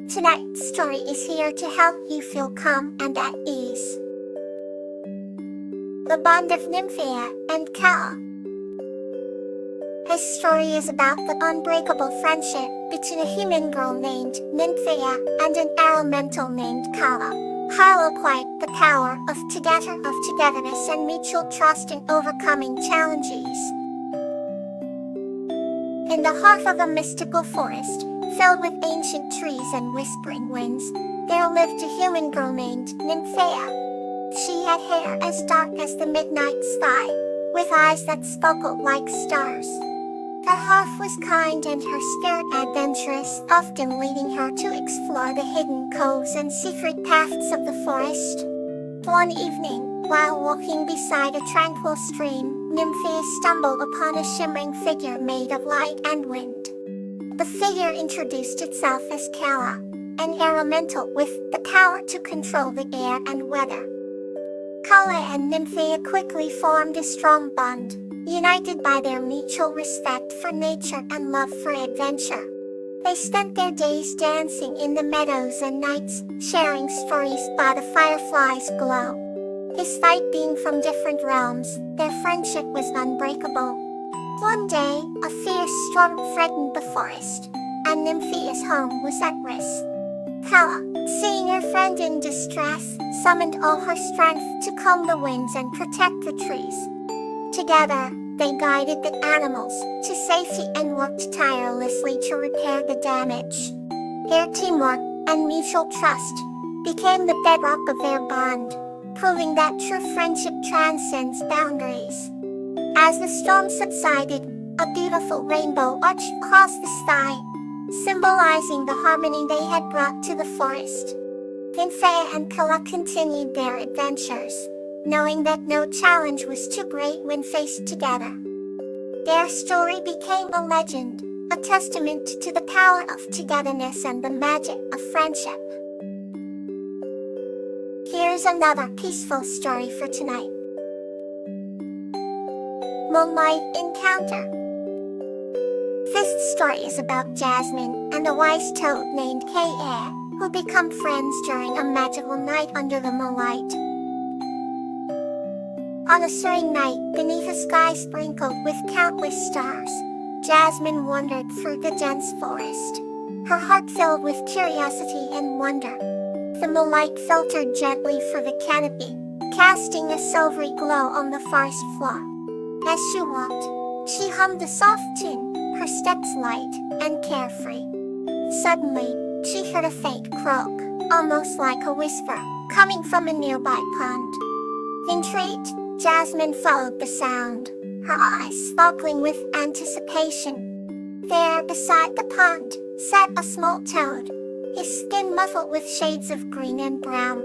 Tonight's story is here to help you feel calm and at ease. The Bond of Nymphea and Kala. This story is about the unbreakable friendship between a human girl named Nymphea and an elemental named Kala, highlight the power of togetherness and mutual trust in overcoming challenges. In the heart of a mystical forest, filled with ancient trees and whispering winds, there lived a human girl named Nymphea. She had hair as dark as the midnight sky, with eyes that sparkled like stars. Her heart was kind and her spirit adventurous, often leading her to explore the hidden coves and secret paths of the forest. One evening, while walking beside a tranquil stream, Nymphea stumbled upon a shimmering figure made of light and wind. The figure introduced itself as Kala, an elemental with the power to control the air and weather. Kala and Nymphea quickly formed a strong bond, united by their mutual respect for nature and love for adventure. They spent their days dancing in the meadows and nights sharing stories by the fireflies' glow. Despite being from different realms, their friendship was unbreakable. One day, a fierce storm threatened the forest, and Nymphea's home was at risk. Kala, seeing her friend in distress, summoned all her strength to calm the winds and protect the trees. Together, they guided the animals to safety and worked tirelessly to repair the damage. Their teamwork and mutual trust became the bedrock of their bond, proving that true friendship transcends boundaries. As the storm subsided, a beautiful rainbow arched across the sky, symbolizing the harmony they had brought to the forest. Nymphea and Kala continued their adventures, knowing that no challenge was too great when faced together. Their story became a legend, a testament to the power of togetherness and the magic of friendship. Here's another peaceful story for tonight. Moonlight Encounter. This story is about Jasmine and a wise toad named K.A., who become friends during a magical night under the moonlight. On a serene night, beneath a sky sprinkled with countless stars, Jasmine wandered through the dense forest, her heart filled with curiosity and wonder. The moonlight filtered gently through the canopy, casting a silvery glow on the forest floor. As she walked, she hummed a soft tune, her steps light and carefree. Suddenly, she heard a faint croak, almost like a whisper, coming from a nearby pond. Intrigued, Jasmine followed the sound, her eyes sparkling with anticipation. There, beside the pond, sat a small toad, his skin muffled with shades of green and brown.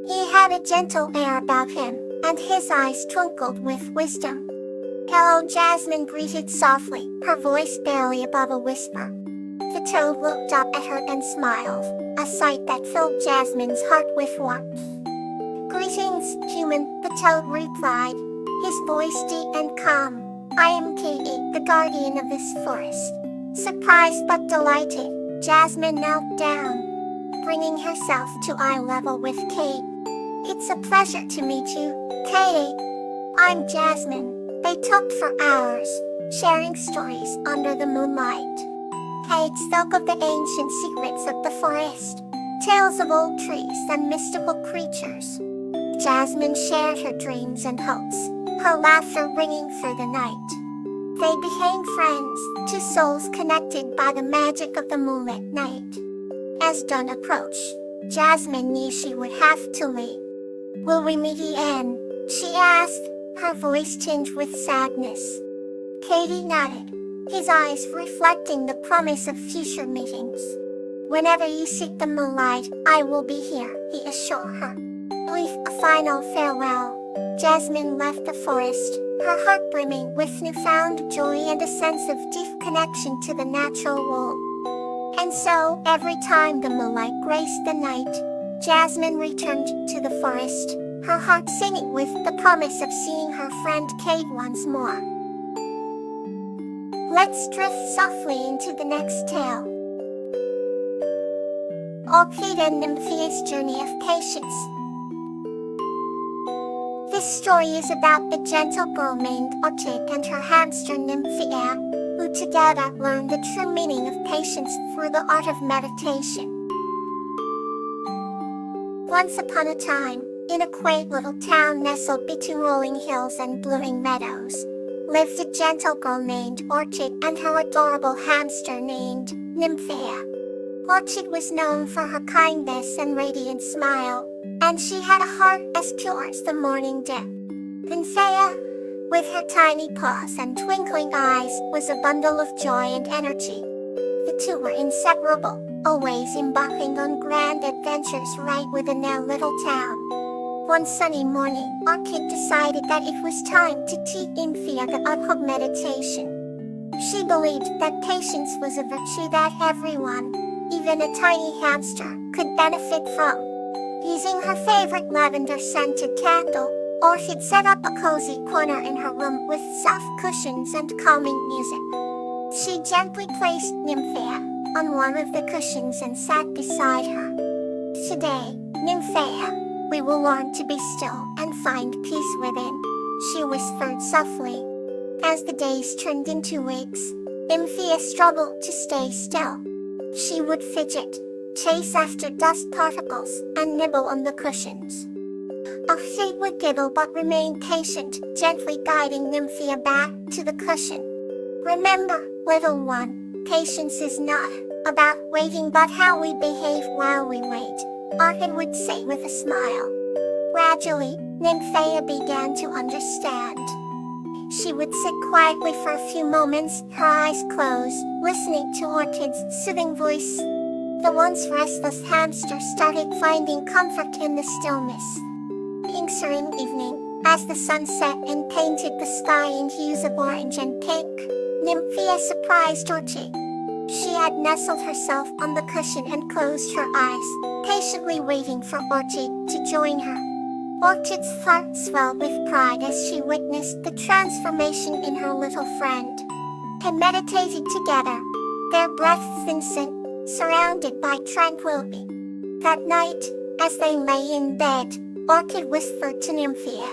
He had a gentle air about him, and his eyes twinkled with wisdom. "Hello," Jasmine greeted softly, her voice barely above a whisper. The toad looked up at her and smiled, a sight that filled Jasmine's heart with warmth. "Greetings, human," the toad replied, his voice deep and calm. "I am Katie, the guardian of this forest." Surprised but delighted, Jasmine knelt down, bringing herself to eye level with Kate. "It's a pleasure to meet you, Katie. I'm Jasmine." They talked for hours, sharing stories under the moonlight. Kate spoke of the ancient secrets of the forest, tales of old trees and mystical creatures. Jasmine shared her dreams and hopes, her laughter ringing through the night. They became friends, two souls connected by the magic of the moonlit night. As dawn approached, Jasmine knew she would have to leave. "Will we meet again?" she asked, her voice tinged with sadness. Katie nodded, his eyes reflecting the promise of future meetings. "Whenever you seek the moonlight, I will be here," he assured her. With a final farewell, Jasmine left the forest, her heart brimming with newfound joy and a sense of deep connection to the natural world. And so, every time the moonlight graced the night, Jasmine returned to the forest, her heart singing with the promise of seeing her friend Kate once more. Let's drift softly into the next tale. Orchid and Nymphia's Journey of Patience. This story is about a gentle girl named Orchid and her hamster Nymphia, who together learn the true meaning of patience through the art of meditation. Once upon a time, in a quaint little town nestled between rolling hills and blooming meadows, lived a gentle girl named Orchid and her adorable hamster named Nymphia. Orchid was known for her kindness and radiant smile, and she had a heart as pure as the morning dew. Nymphia, with her tiny paws and twinkling eyes, was a bundle of joy and energy. The two were inseparable, always embarking on grand adventures right within their little town. One sunny morning, Orchid decided that it was time to teach Nymphia the art of meditation. She believed that patience was a virtue that everyone, even a tiny hamster, could benefit from. Using her favorite lavender-scented candle, Orchid set up a cozy corner in her room with soft cushions and calming music. She gently placed Nymphia on one of the cushions and sat beside her. "Today, Nymphia, we will learn to be still and find peace within," she whispered softly. As the days turned into weeks, Nymphia struggled to stay still. She would fidget, chase after dust particles, and nibble on the cushions. Orchid would giggle but remain patient, gently guiding Nymphia back to the cushion. "Remember, little one, patience is not about waiting but how we behave while we wait," Orchid would say with a smile. Gradually, Nymphia began to understand. She would sit quietly for a few moments, her eyes closed, listening to Orchid's soothing voice. The once restless hamster started finding comfort in the stillness. One serene evening, as the sun set and painted the sky in hues of orange and pink, Nymphia surprised Orchid. She had nestled herself on the cushion and closed her eyes, patiently waiting for Orchid to join her. Orchid's heart swelled with pride as she witnessed the transformation in her little friend. They meditated together, their breaths in sync, surrounded by tranquility. That night, as they lay in bed, Orchid whispered to Nymphia,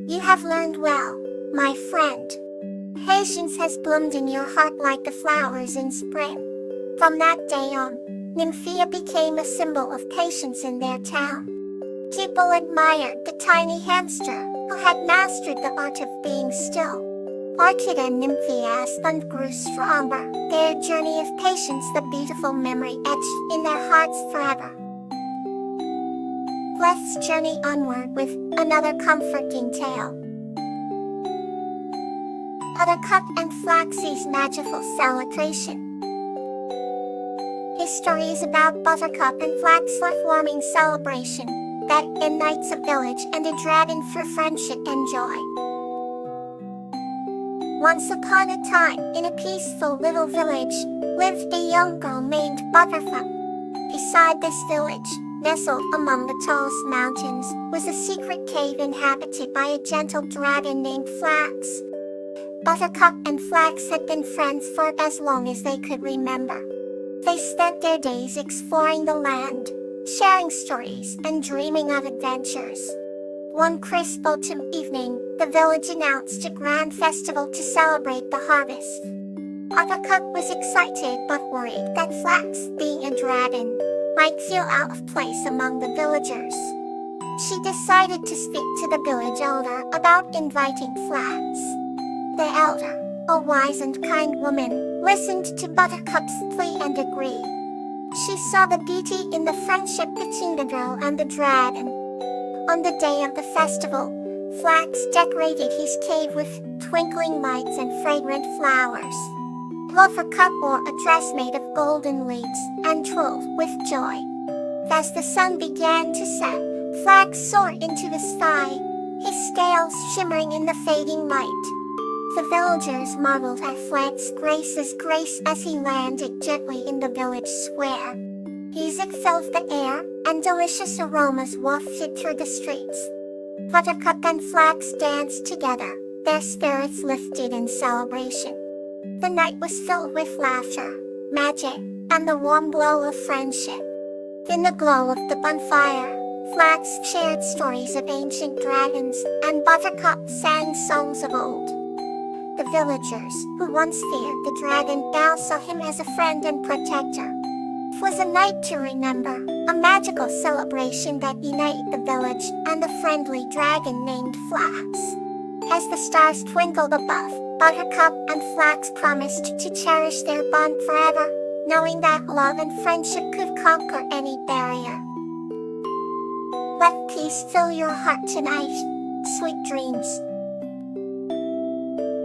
"You have learned well, my friend. Patience has bloomed in your heart like the flowers in spring." From that day on, Nymphia became a symbol of patience in their town. People admired the tiny hamster, who had mastered the art of being still. Orchid and Nymphia's bond grew stronger, their journey of patience the beautiful memory etched in their hearts forever. Let's journey onward with another comforting tale. Buttercup and Flaxie's Magical Celebration. This story is about Buttercup and Flax's heartwarming celebration that unites a village and a dragon for friendship and joy. Once upon a time, in a peaceful little village, lived a young girl named Buttercup. Beside this village, nestled among the tallest mountains, was a secret cave inhabited by a gentle dragon named Flax. Buttercup and Flax had been friends for as long as they could remember. They spent their days exploring the land, sharing stories and dreaming of adventures. One crisp autumn evening, the village announced a grand festival to celebrate the harvest. Buttercup was excited but worried that Flax, being a dragon, might feel out of place among the villagers. She decided to speak to the village elder about inviting Flax. The elder, a wise and kind woman, listened to Buttercup's plea and agreed. She saw the beauty in the friendship between the girl and the dragon. On the day of the festival, Flax decorated his cave with twinkling lights and fragrant flowers. Buttercup wore a dress made of golden leaves and trilled with joy. As the sun began to set, Flax soared into the sky, his scales shimmering in the fading light. The villagers marveled at Flax's grace as he landed gently in the village square. Music filled the air, and delicious aromas wafted through the streets. Buttercup and Flax danced together, their spirits lifted in celebration. The night was filled with laughter, magic, and the warm glow of friendship. In the glow of the bonfire, Flax shared stories of ancient dragons, and Buttercup sang songs of old. The villagers, who once feared the dragon, now saw him as a friend and protector. It was a night to remember, a magical celebration that united the village and the friendly dragon named Flax. As the stars twinkled above, Buttercup and Flax promised to cherish their bond forever, knowing that love and friendship could conquer any barrier. Let peace fill your heart tonight. Sweet dreams.